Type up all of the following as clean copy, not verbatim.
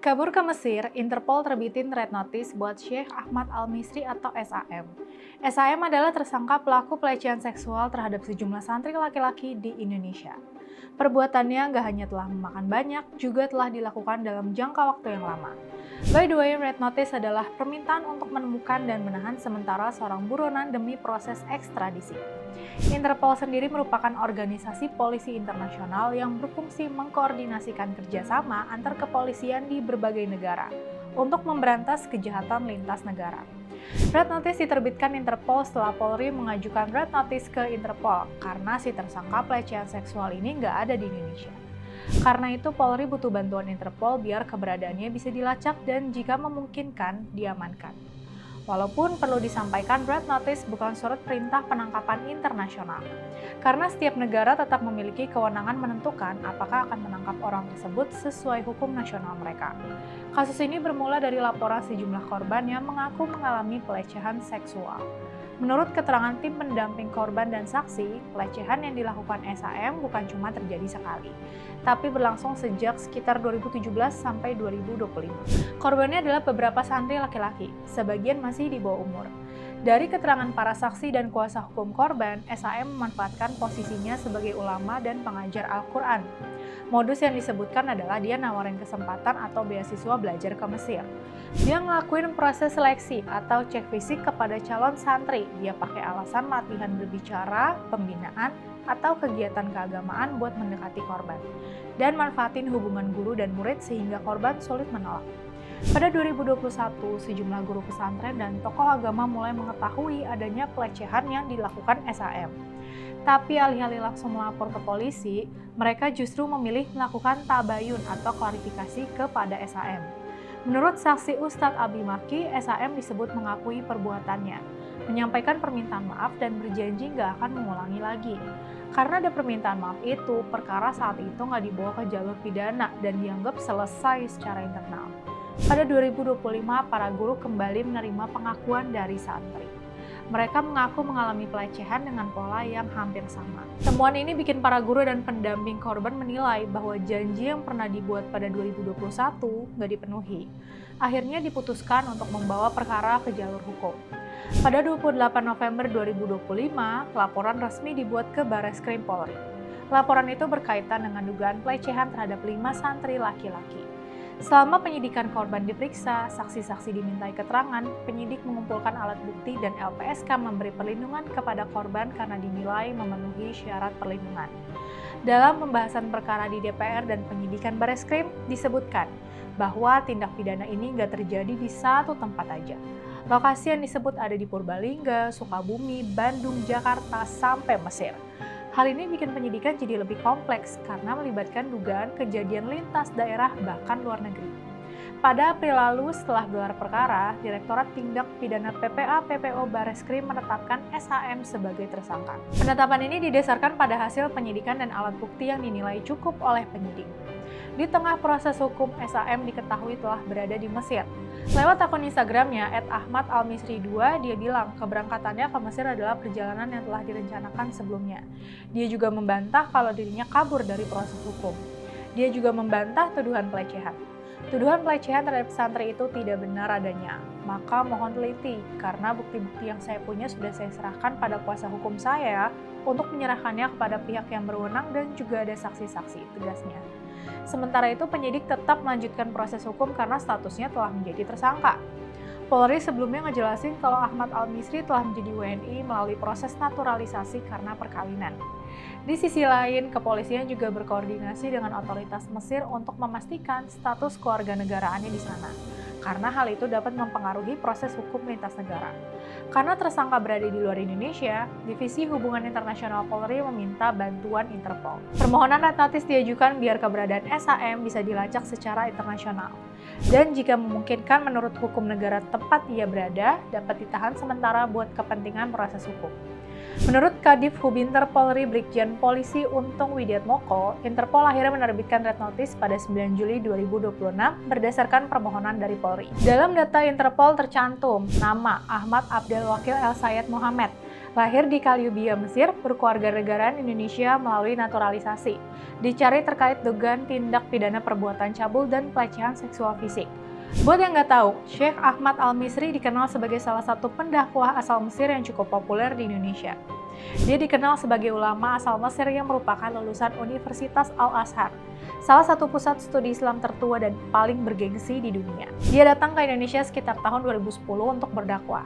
Kabur ke Mesir, Interpol terbitin Red Notice buat Sheikh Ahmad Al-Misri atau SAM. SAM adalah tersangka pelaku pelecehan seksual terhadap sejumlah santri laki-laki di Indonesia. Perbuatannya nggak hanya telah memakan banyak, juga telah dilakukan dalam jangka waktu yang lama. By the way, Red Notice adalah permintaan untuk menemukan dan menahan sementara seorang buronan demi proses ekstradisi. Interpol sendiri merupakan organisasi polisi internasional yang berfungsi mengkoordinasikan kerjasama antar kepolisian di berbagai negara untuk memberantas kejahatan lintas negara. Red Notice diterbitkan Interpol setelah Polri mengajukan Red Notice ke Interpol karena si tersangka pelecehan seksual ini nggak ada di Indonesia. Karena itu Polri butuh bantuan Interpol biar keberadaannya bisa dilacak dan jika memungkinkan diamankan. Walaupun perlu disampaikan Red Notice bukan surat perintah penangkapan internasional, karena setiap negara tetap memiliki kewenangan menentukan apakah akan menangkap orang tersebut sesuai hukum nasional mereka. Kasus ini bermula dari laporan sejumlah korban yang mengaku mengalami pelecehan seksual. Menurut keterangan tim pendamping korban dan saksi, pelecehan yang dilakukan SAM bukan cuma terjadi sekali, tapi berlangsung sejak sekitar 2017 sampai 2025. Korbannya adalah beberapa santri laki-laki, sebagian masih di bawah umur. Dari keterangan para saksi dan kuasa hukum korban, SAM memanfaatkan posisinya sebagai ulama dan pengajar Al-Quran. Modus yang disebutkan adalah dia nawarin kesempatan atau beasiswa belajar ke Mesir. Dia ngelakuin proses seleksi atau cek fisik kepada calon santri. Dia pakai alasan latihan berbicara, pembinaan, atau kegiatan keagamaan buat mendekati korban. Dan manfaatin hubungan guru dan murid sehingga korban sulit menolak. Pada 2021, sejumlah guru pesantren dan tokoh agama mulai mengetahui adanya pelecehan yang dilakukan SAM. Tapi alih-alih langsung melapor ke polisi, mereka justru memilih melakukan tabayun atau klarifikasi kepada SAM. Menurut saksi Ustadz Abi Maki, SAM disebut mengakui perbuatannya, menyampaikan permintaan maaf dan berjanji nggak akan mengulangi lagi. Karena ada permintaan maaf itu, perkara saat itu nggak dibawa ke jalur pidana dan dianggap selesai secara internal. Pada 2025, para guru kembali menerima pengakuan dari santri. Mereka mengaku mengalami pelecehan dengan pola yang hampir sama. Temuan ini bikin para guru dan pendamping korban menilai bahwa janji yang pernah dibuat pada 2021 nggak dipenuhi. Akhirnya diputuskan untuk membawa perkara ke jalur hukum. Pada 28 November 2025, laporan resmi dibuat ke Bareskrim Polri. Laporan itu berkaitan dengan dugaan pelecehan terhadap 5 santri laki-laki. Selama penyidikan korban diperiksa, saksi-saksi dimintai keterangan, penyidik mengumpulkan alat bukti dan LPSK memberi perlindungan kepada korban karena dinilai memenuhi syarat perlindungan. Dalam pembahasan perkara di DPR dan penyidikan Bareskrim, disebutkan bahwa tindak pidana ini nggak terjadi di satu tempat aja. Lokasi yang disebut ada di Purbalingga, Sukabumi, Bandung, Jakarta, sampai Mesir. Hal ini bikin penyidikan jadi lebih kompleks karena melibatkan dugaan kejadian lintas daerah bahkan luar negeri. Pada April lalu, setelah gelar perkara, Direktorat Tindak Pidana PPA PPO Bareskrim menetapkan SAM sebagai tersangka. Penetapan ini didasarkan pada hasil penyidikan dan alat bukti yang dinilai cukup oleh penyidik. Di tengah proses hukum, SAM diketahui telah berada di Mesir. Lewat akun Instagramnya @ahmadalmisri2, dia bilang keberangkatannya ke Mesir adalah perjalanan yang telah direncanakan sebelumnya. Dia juga membantah kalau dirinya kabur dari proses hukum. Dia juga membantah tuduhan pelecehan. Tuduhan pelecehan terhadap santri itu tidak benar adanya. Maka mohon teliti, karena bukti-bukti yang saya punya sudah saya serahkan pada kuasa hukum saya untuk menyerahkannya kepada pihak yang berwenang dan juga ada saksi-saksi, tegasnya. Sementara itu penyidik tetap melanjutkan proses hukum karena statusnya telah menjadi tersangka. Polri sebelumnya ngejelasin kalau Ahmad Al-Misri telah menjadi WNI melalui proses naturalisasi karena perkawinan. Di sisi lain, kepolisian juga berkoordinasi dengan otoritas Mesir untuk memastikan status kewarganegaraannya di sana. Karena hal itu dapat mempengaruhi proses hukum lintas negara. Karena tersangka berada di luar Indonesia, Divisi Hubungan Internasional Polri meminta bantuan Interpol. Permohonan Red Notice diajukan biar keberadaan SAM bisa dilacak secara internasional. Dan jika memungkinkan menurut hukum negara tempat ia berada, dapat ditahan sementara buat kepentingan proses hukum. Menurut Kadif Hubinter Polri Brigjen Polisi Untung Widiatmoko, Interpol akhirnya menerbitkan Red Notice pada 9 Juli 2026 berdasarkan permohonan dari Polri. Dalam data Interpol tercantum nama Ahmad Abdel Wakil El Sayed Mohamed, Lahir di Kaliubia, Mesir, berkewarganegaraan Indonesia melalui naturalisasi. Dicari terkait dugaan tindak pidana perbuatan cabul dan pelecehan seksual fisik. Buat yang nggak tahu, Syekh Ahmad Al-Misri dikenal sebagai salah satu pendakwah asal Mesir yang cukup populer di Indonesia. Dia dikenal sebagai ulama asal Mesir yang merupakan lulusan Universitas Al-Azhar, salah satu pusat studi Islam tertua dan paling bergengsi di dunia. Dia datang ke Indonesia sekitar tahun 2010 untuk berdakwah.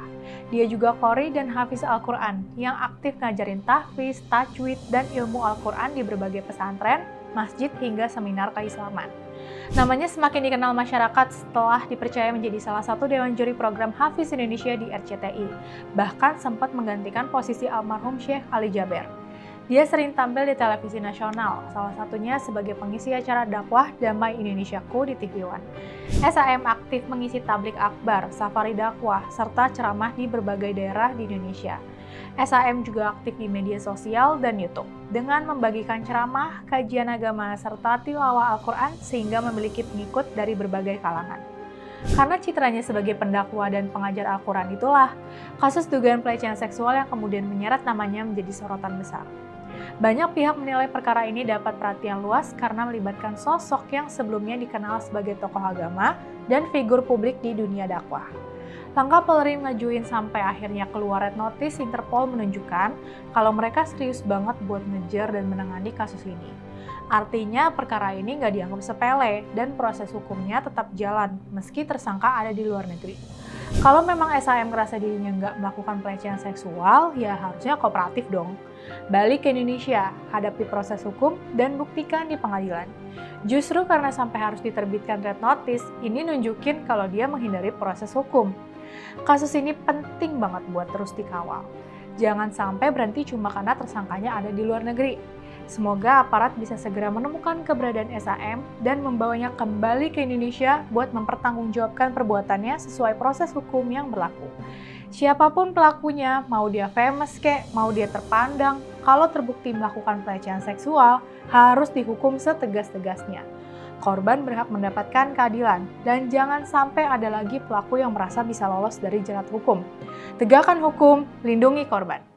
Dia juga qori dan hafiz Al-Quran yang aktif ngajarin tahfiz, tajwid, dan ilmu Al-Quran di berbagai pesantren, masjid, hingga seminar keislaman. Namanya semakin dikenal masyarakat setelah dipercaya menjadi salah satu dewan juri program Hafiz Indonesia di RCTI, bahkan sempat menggantikan posisi almarhum Syekh Ali Jaber. Dia sering tampil di televisi nasional, salah satunya sebagai pengisi acara dakwah Damai Indonesiaku di TV One. SAM aktif mengisi tablik akbar, safari dakwah, serta ceramah di berbagai daerah di Indonesia. SAM juga aktif di media sosial dan YouTube dengan membagikan ceramah, kajian agama, serta tilawah Al-Quran sehingga memiliki pengikut dari berbagai kalangan. Karena citranya sebagai pendakwa dan pengajar Al-Quran itulah, kasus dugaan pelecehan seksual yang kemudian menyeret namanya menjadi sorotan besar. Banyak pihak menilai perkara ini dapat perhatian luas karena melibatkan sosok yang sebelumnya dikenal sebagai tokoh agama dan figur publik di dunia dakwah. Langkah Polri ngajuin sampai akhirnya keluar red notice Interpol menunjukkan kalau mereka serius banget buat ngejar dan menangani kasus ini. Artinya perkara ini nggak dianggap sepele dan proses hukumnya tetap jalan meski tersangka ada di luar negeri. Kalau memang SAM ngerasa dirinya nggak melakukan pelecehan seksual, ya harusnya kooperatif dong. Balik ke Indonesia, hadapi proses hukum, dan buktikan di pengadilan. Justru karena sampai harus diterbitkan red notice, ini nunjukin kalau dia menghindari proses hukum. Kasus ini penting banget buat terus dikawal. Jangan sampai berhenti cuma karena tersangkanya ada di luar negeri. Semoga aparat bisa segera menemukan keberadaan SAM dan membawanya kembali ke Indonesia buat mempertanggungjawabkan perbuatannya sesuai proses hukum yang berlaku. Siapapun pelakunya, mau dia famous kek, mau dia terpandang, kalau terbukti melakukan pelecehan seksual, harus dihukum setegas-tegasnya. Korban berhak mendapatkan keadilan, dan jangan sampai ada lagi pelaku yang merasa bisa lolos dari jerat hukum. Tegakkan hukum, lindungi korban.